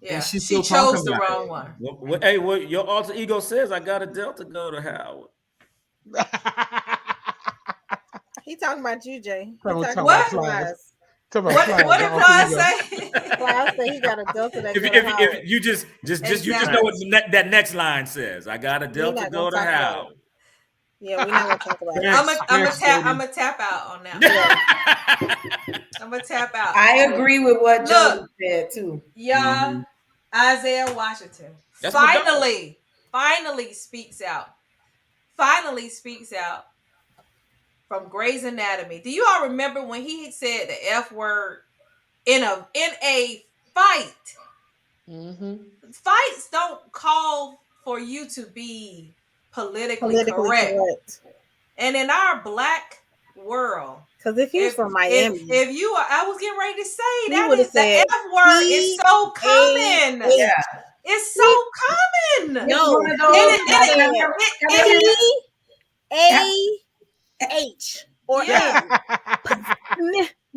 And she chose the wrong one. Hey, what your alter ego says, I got a Delta go to Howard. He talking about you, Jay. What? What did Plies say? Plies say he got a Delta that if you just you just know what that next line says. I got a Delta go to Howard. Yeah, we're not gonna talk about it. I'm gonna tap out on that. I'm gonna tap out. I agree with what Joe said too. Yeah, Isaiah Washington finally speaks out. Finally speaks out from Grey's Anatomy. Do you all remember when he said the F word in a fight? Mm-hmm. Fights don't call for you to be politically correct. And in our black world, because if you're from Miami, if you are, I was getting ready to say that is the F word is so common. Yeah. It's so common. No, A-H or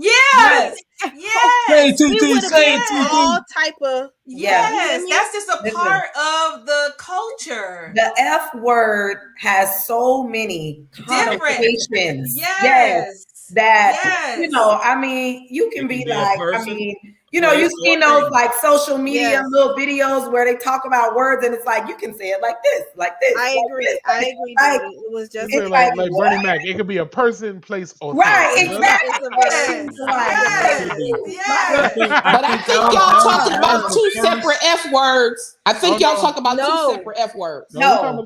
Yes. All type of that's just a part of the culture. The F word has so many connotations. You know, I mean, you can be like, I mean, you know, you've seen those like social media little videos where they talk about words, and it's like you can say it like this. I agree. Like, it was just like Bernie Mac. It could be a person, place, or thing. Right, exactly. But I think y'all talking about two separate F words. I think y'all talking about two separate F words. No,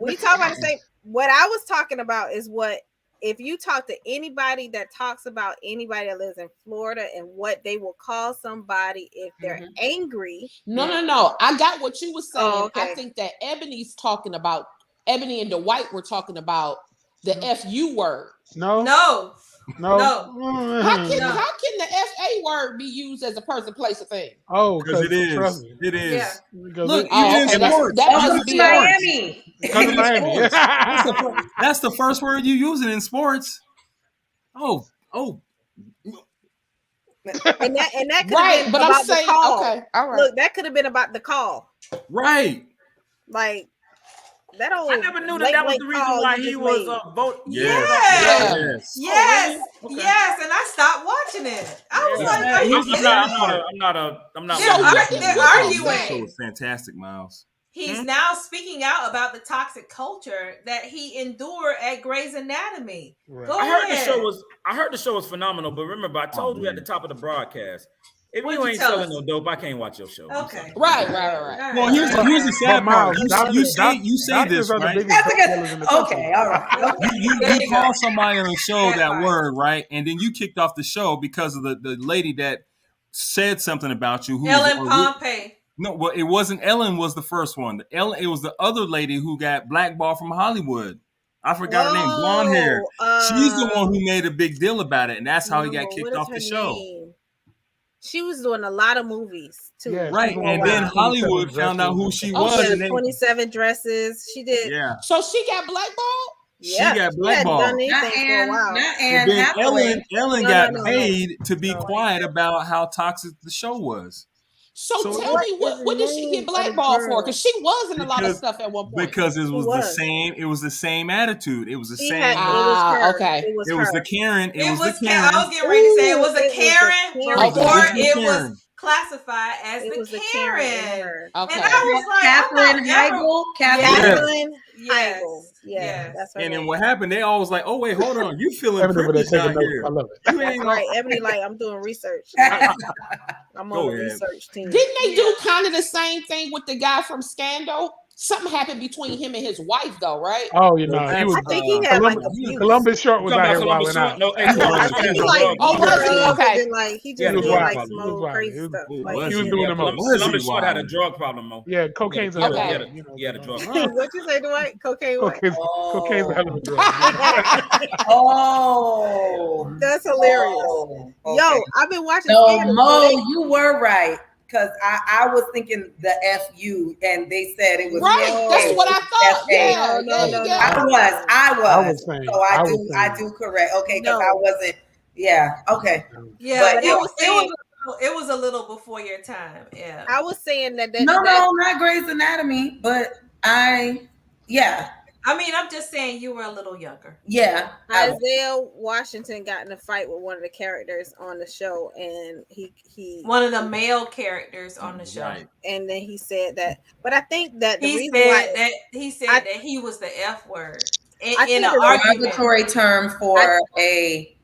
we talking about the same. What I was talking about is what. If you talk to anybody that talks about anybody that lives in Florida and what they will call somebody if they're angry. No. I got what you were saying. Oh, okay. I think that Ebony and Dwight were talking about the FU word. No. How can the FA word be used as a person, place, or thing? Oh, because it is. It is. Yeah. Look, that must be Miami. That's the first word you use it in sports. Oh. And that could have been but about I'm saying, the call. Okay, all right. Look, that could have been about the call. Right. Like that old. I never knew that was the reason why he was voting. Yes. And I stopped watching it. I was I'm not. They're arguing. That show was fantastic, Miles. He's now speaking out about the toxic culture that he endured at Grey's Anatomy. Right. I heard the show was phenomenal, but remember, I told you at the top of the broadcast, if you ain't selling no dope, I can't watch your show. Okay. Right. Well, here's the sad part. You say this, right? Okay, all right. You call somebody on the show that word, right? And then you kicked off the show because of the lady that said something about you. Ellen Pompey. No, well, it wasn't Ellen was the first one. It was the other lady who got blackballed from Hollywood. I forgot her name, blonde hair. She's the one who made a big deal about it, and that's how he got kicked off the show. She was doing a lot of movies too. Yeah, right, and then Hollywood found out who she was. And 27 dresses. She did. Yeah. So she got blackballed? Yeah, she got blackballed. Done anything for a while. Then Ellen got paid to be quiet about how toxic the show was. So tell me, what did she get blackballed for? Because she was in a lot of stuff at one point. Because it was the same. It was the same attitude. It was the same. Okay. It was the Karen. It was the Karen. I was getting ready to say it was a Karen before it was classified as the Karen. Okay. And I was like, Kathleen Heigl. Yeah, that's her And name. then what happened? They always like, oh wait, hold on, you feeling privileged out here? I love it. That's right. Ebony, like I'm doing research. I'm on the research team. Didn't they do kind of the same thing with the guy from Scandal? something happened between him and his wife, though, right? Oh, you know, he was. I think he had like abuse. Columbus Short was out here wilding out. No, I think he like okay. And like he just did like some old crazy stuff. Like he was doing them. Columbus Short had a drug problem, Mo. Yeah, cocaine's a okay. He had a drug problem. What you say, Dwight? Cocaine. Cocaine's a hell of a drug. Oh, that's hilarious. Okay. Yo, I've been watching. No, Mo, you were right. Because I was thinking the FU and they said it was right. That's what I thought. Yeah, I was. Saying, so I do correct. Okay, because I wasn't. Yeah. Okay. Yeah, but it was a little before your time. Yeah. I was saying that. No, not Grey's Anatomy, but I mean, I'm just saying you were a little younger. Yeah. Isaiah Washington got in a fight with one of the characters on the show, and he one of the male characters on the show. Right. And then he said that, but I think that he said that he was the F word in an argumentary term for a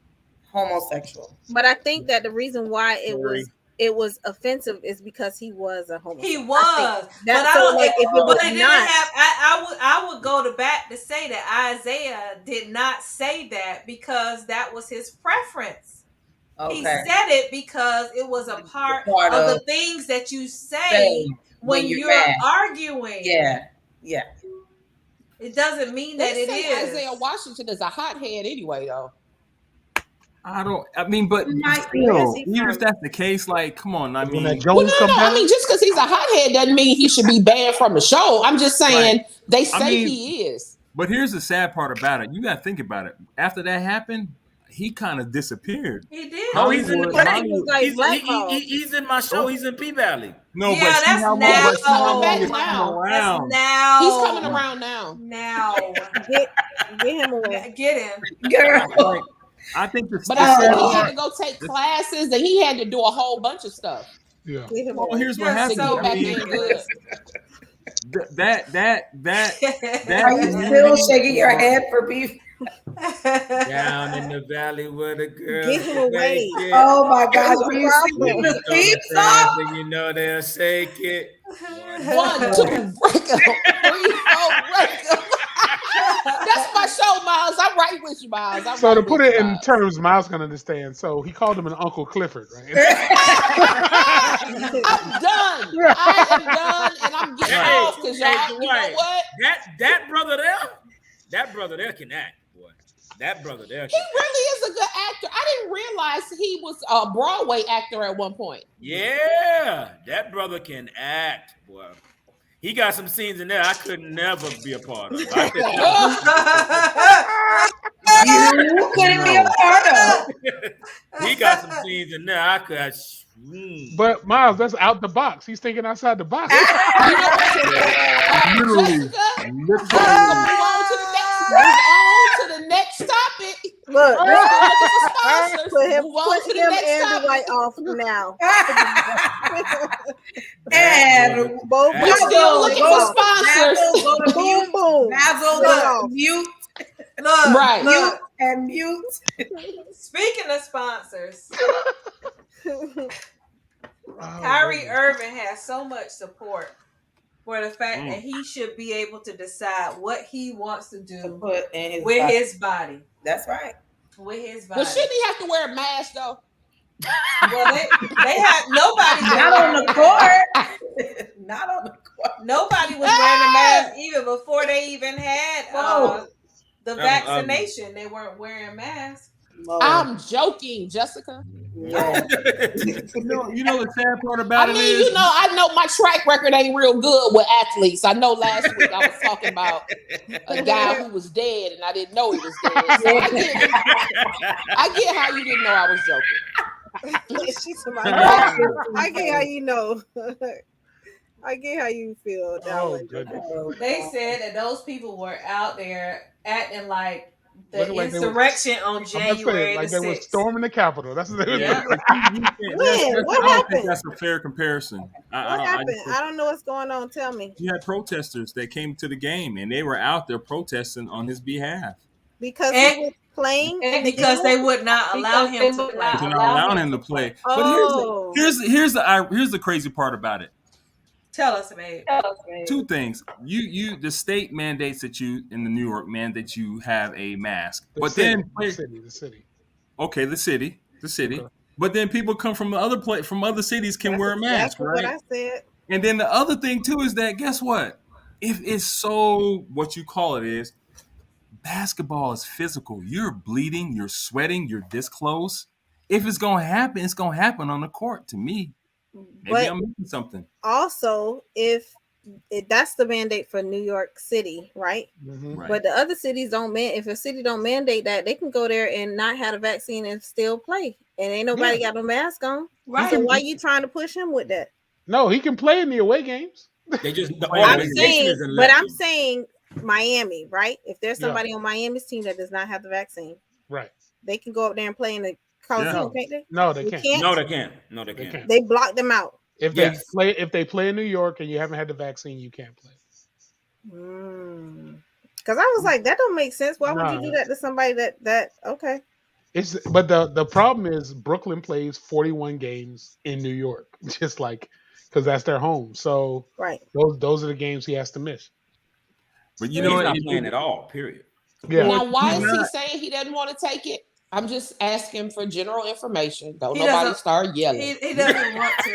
homosexual. But I think that the reason why it was offensive is because he was a homosexual. He was. I would go back to say that Isaiah did not say that because that was his preference. Okay. He said it because it was a part of the things that you say when you're arguing. Yeah. It doesn't mean that it is. Isaiah Washington is a hothead anyway, though. But still, even if that's the case, like, come on, I mean, I mean, just because he's a hothead doesn't mean he should be banned from the show. I'm just saying they say he is. But here's the sad part about it. You got to think about it. After that happened, he kind of disappeared. He did. No, he's in the play. He's in my show. He's in P Valley. No, yeah, but that's now. He's coming back now. That's now. He's coming around now. Now. Get him away. Get him. Girl. I think he had to go take classes and he had to do a whole bunch of stuff. Yeah. Well, here's what happened. Are you still shaking your head for beef? Down in the valley where the girls get him away. Oh my God! Are you singing the theme song? You know they'll shake it. 1, 2, break up. 3, 4, break up. That's my show, Miles. I'm right with you, Miles. So to put it in terms Miles can understand, so he called him an Uncle Clifford, right? I'm done. I am done, and I'm getting off because y'all. You know what? That brother there can act, boy. That brother there. He really is a good actor. I didn't realize he was a Broadway actor at one point. Yeah, that brother can act, boy. He got some scenes in there I could never be a part of. You couldn't be a part of. He got some scenes in there I could. But Miles, that's out the box. He's thinking outside the box. Literally. On to the next topic. Look, put him and Dwight off now. And we're still looking for sponsors. Boom, boom. Nazzle, mute. Look, right. Mute and mute. Speaking of sponsors, Kyrie Irving has so much support for the fact that he should be able to decide what he wants to do with his body. That's right. With his body. But shouldn't he have to wear a mask though? Well, they had nobody. Not on the court. Not on the court. Nobody was wearing a mask even before they even had the vaccination. They weren't wearing masks. I'm joking, Jessica. Yeah. You know the sad part about it is, I know my track record ain't real good with athletes. I know last week I was talking about a guy who was dead and I didn't know he was dead. So I get how you didn't know I was joking. I get how you know. I get how you feel. They said that those people were out there acting like the insurrection on January like they were storming the Capitol. That's what they were doing. What happened? I think that's a fair comparison. What happened? I don't know what's going on. Tell me. You had protesters that came to the game, and they were out there protesting on his behalf. Because he was playing? And because they would not allow him to play. They're not allowing him to play. But here's the crazy part about it. Tell us, babe. Two things. The state mandates that you in the New York mandate you have a mask. The city. Okay, the city. Okay. But then people come from from other cities can wear a mask, exactly right? What I said. And then the other thing too is that guess what? If it's so what you call it is basketball is physical. You're bleeding, you're sweating, you're this close. If it's gonna happen, it's gonna happen on the court. To me, maybe I'm missing something. Also, if that's the mandate for New York City, right? Mm-hmm. Right. But the other cities don't if a city don't mandate that, they can go there and not have a vaccine and still play, and ain't nobody got no mask on. Right? So why you trying to push him with that? No, he can play in the away games. They just I'm saying Miami, right? If there's somebody on Miami's team that does not have the vaccine, right, they can go up there and play in the Coliseum, can't they? No, they can't. No, they can't. No, they can't. They blocked them out. If they play in New York and you haven't had the vaccine, you can't play. Because I was like, that don't make sense. Why would you do that to somebody that okay? But the problem is Brooklyn plays 41 games in New York, just like because that's their home. So those are the games he has to miss. But he's not playing at all. Period. Yeah. Now, why is he saying he doesn't want to take it? I'm just asking for general information. Don't nobody start yelling. He doesn't want to.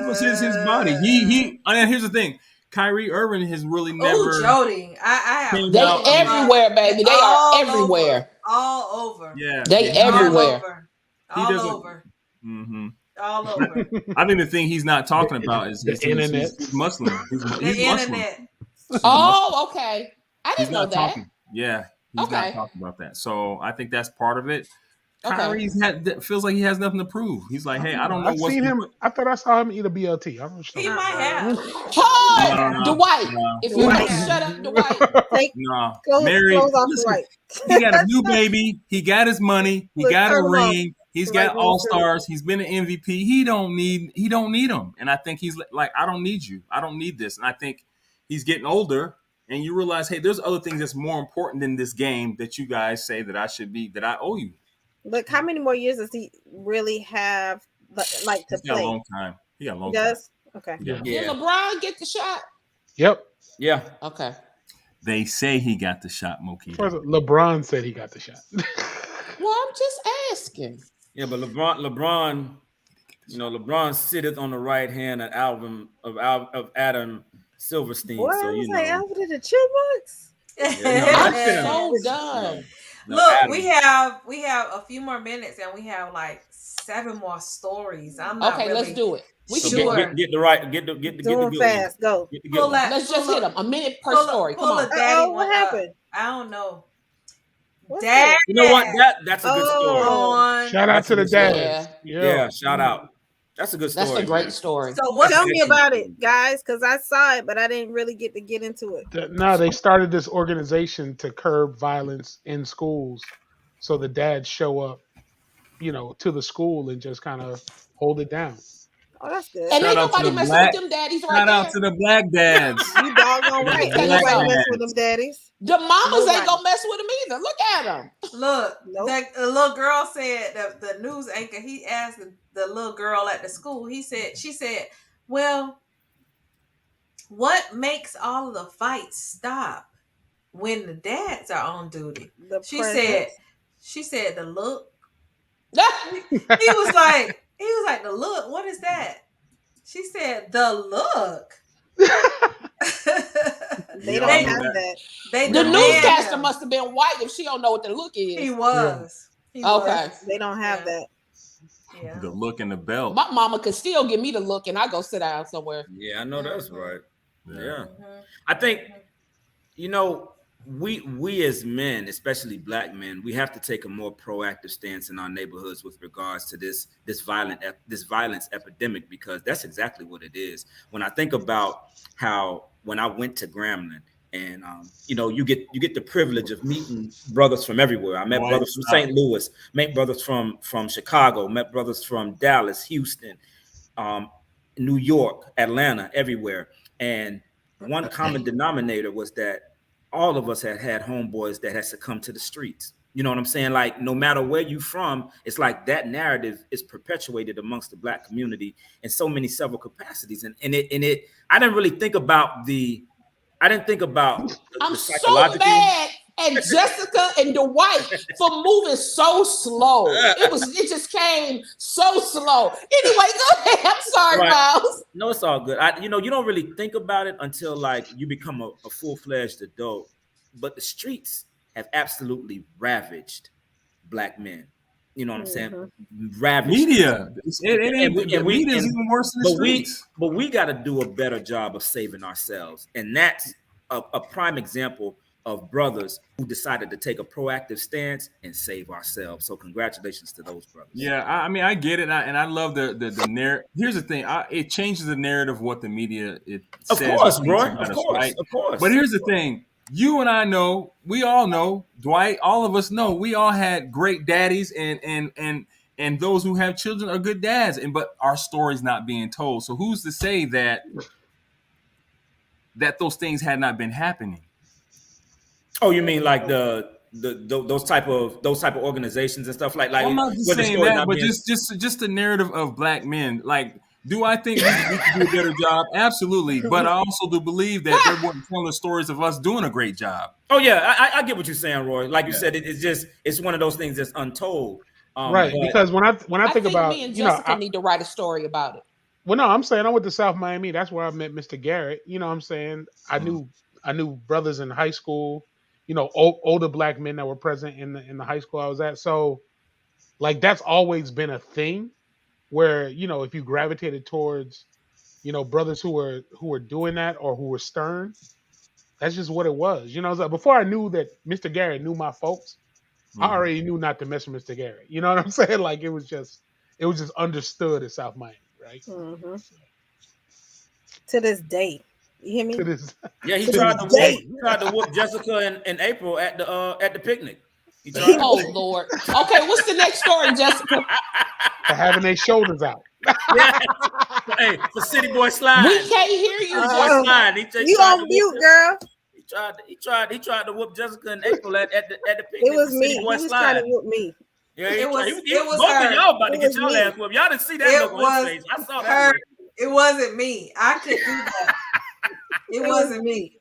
It's his body. Here's the thing. Kyrie Irving has really never. Oh, Jody. I have. They everywhere, baby. They are everywhere. All over. Yeah. They everywhere. All over. Mm-hmm. All over. I think the thing he's not talking about is the internet. He's Muslim. He's the internet. Oh, okay. I didn't know that. Talking. Yeah. He's not talking about that. So I think that's part of it. Kyrie feels like he has nothing to prove. He's like, hey, I don't know what's him. I thought I saw him eat a BLT. I'm sure. He might have. Dwight. If you don't shut up, Dwight. Mary, listen, he got a new baby. He got his money. He got a ring. He's got all-stars. He's been an MVP. He don't need them. And I think he's like, I don't need you. I don't need this. And I think he's getting older. And you realize, hey, there's other things that's more important than this game that you guys say that I owe you. Look, how many more years does he really have to play? He got a long time. He does? Okay. Yeah. Did LeBron get the shot? Yep. Yeah. Okay. They say he got the shot, Moki. LeBron said he got the shot. Well, I'm just asking. Yeah, but LeBron, sitteth on the right hand of Adam Silverstein. Boy, so I was you like, know. Alvin and the Chipmunks. I'm so done. Look, Adam. we have a few more minutes, and we have like 7 more stories. I'm not okay. Let's do it. We can get the good fast. Go. Let's just hit them a minute per story. Come on. What happened? I don't know. Dad. You know what? That's a good story. Shout out to the dad. Yeah, shout out. That's a good story. That's a great story. So tell me about it, guys, because I saw it, but I didn't really get into it. No, they started this organization to curb violence in schools. So the dads show up, to the school and just kind of hold it down. Oh, that's good. And ain't nobody messing with them daddies right there. Shout out to the black dads. You doggone right. Ain't nobody messing with them daddies. The mamas ain't gonna mess with them either. Look at them. Look, that little girl said, the news anchor, he asked the little girl at the school, she said, well, what makes all of the fights stop when the dads are on duty? She said the look. He was like, the look, what is that? She said, the look. They don't have that. The newscaster must have been white if she don't know what the look is. He was. Yeah. Okay. They don't have that. Yeah. The look and the belt. My mama could still give me the look and I go sit down somewhere. Yeah, I know that's right. Yeah. I think, we as men, especially black men, we have to take a more proactive stance in our neighborhoods with regards to this violence epidemic, because that's exactly what it is. When I think about how when I went to Grambling, and you get the privilege of meeting brothers from everywhere. I met brothers from St. Louis, met brothers from Chicago, met brothers from Dallas, Houston, New York, Atlanta, everywhere. And one common denominator was that all of us had homeboys that had succumbed to the streets. You know what I'm saying? Like, no matter where you from, it's like that narrative is perpetuated amongst the Black community in so many several capacities. And it I didn't really think about the I'm so psychological. mad at Jessica and Dwight for moving so slow. It just came so slow. Anyway, go ahead. I'm sorry, Miles. No, it's all good. You don't really think about it until like you become a full-fledged adult. But the streets have absolutely ravaged Black men. You know what I'm saying? Ravaged media. Media is even worse than the streets. But we got to do a better job of saving ourselves, and that's a prime example of brothers who decided to take a proactive stance and save ourselves. So congratulations to those brothers. Yeah, I mean, I get it, and I love the narrative. Here's the thing: it changes the narrative of what the media says. Of course, bro. Of course. But here's the thing: you and I know, we all know, Dwight, all of us know, we all had great daddies, and those who have children are good dads, but our story's not being told. So who's to say that those things had not been happening? Oh, you mean like those type of organizations and stuff like I'm not just saying that, but just the narrative of Black men. Like, do I think we could do a better job? Absolutely, but I also do believe that they weren't telling the stories of us doing a great job. Oh yeah, I get what you're saying, Roy. Like you said, it's one of those things that's untold. Right, because when I think about, me and Jessica need to write a story about it. Well, no, I'm saying I went to South Miami. That's where I met Mr. Garrett. You know what I'm saying? I knew brothers in high school. You know, older Black men that were present in the high school I was at. So, like, that's always been a thing where, you know, if you gravitated towards, you know, brothers who were doing that or who were stern, that's just what it was. You know, so before I knew that Mr. Garrett knew my folks, I already knew not to mess with Mr. Garrett. You know what I'm saying? Like, it was just understood at South Miami, right? Mm-hmm. To this day. You hear me? Yeah, he tried to whoop Jessica and April at the picnic. Oh Lord. Okay, what's the next story, Jessica? For having their shoulders out. Yeah. Hey, for City Boy Slide. We can't hear you. Boy Slide. You on mute, girl. He tried to whoop Jessica and April at the picnic. It was me. He was trying to whoop me. Yeah, it was both of y'all about to get your ass whooped. Y'all didn't see that look on his face. I saw that. It wasn't me. I could do that. It wasn't me.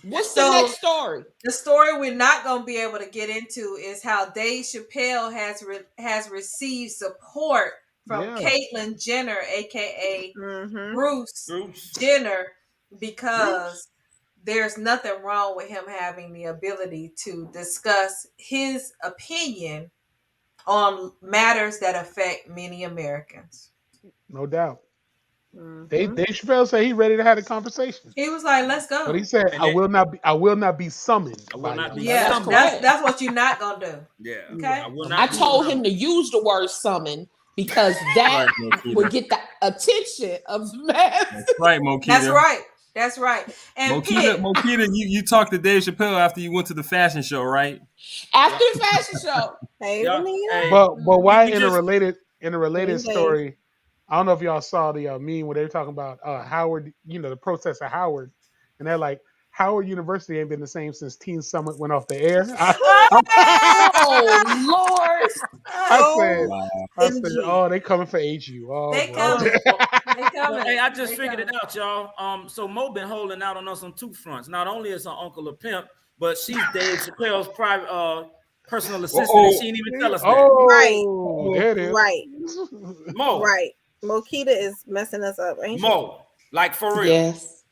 What's the next story? The story we're not going to be able to get into is how Dave Chapelle has received support from Caitlyn Jenner, aka Bruce Jenner, because there's nothing wrong with him having the ability to discuss his opinion on matters that affect many Americans. No doubt. Dave Chappelle said he's ready to have a conversation. He was like, "Let's go." But he said, "I will not be summoned." Yeah, that's what you're not gonna do. Yeah. Okay. I told him to use the word summon because that would get the attention of mass. That's right, Mokita. That's right. And Mokita, you talked to Dave Chappelle after you went to the fashion show, right? After the fashion show. But why in a related story? I don't know if y'all saw the meme where they were talking about Howard, you know, the protest at Howard, and they're like, Howard University ain't been the same since Teen Summit went off the air. Oh Lord! I said, oh, they coming for HU. Oh, they coming. Hey, I just figured it out, y'all. So Mo been holding out on us on two fronts. Not only is her uncle a pimp, but she's Dave Chappelle's private personal assistant. And she didn't even tell us that. Right. There it is. Right. Mo. Right. Mokita is messing us up, ain't she? Mo. Like for real. Yes.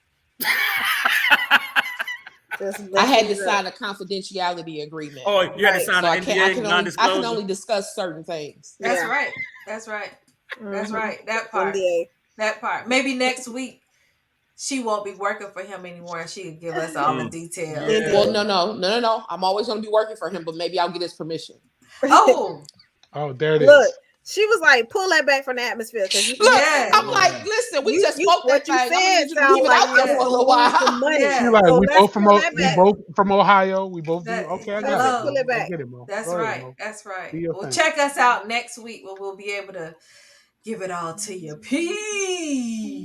I had to sign a confidentiality agreement. Oh, you had to sign an NDA, non-disclosure. I can only discuss certain things. That's right. That's right. That part. NDA. That part. Maybe next week she won't be working for him anymore and she can give us all the details. Yeah. Well, no. I'm always going to be working for him, but maybe I'll get his permission. Oh, there it is. Look. She was like, pull that back from the atmosphere. I'm like, listen, we just spoke what you said. Sounds like out there for a little while. Yeah. Like, so we both from Ohio. We both do. Okay, I got it. Pull it back. Get it, Mo. That's right. Mo. That's right. Well, check us out next week where we'll be able to give it all to you. Peace.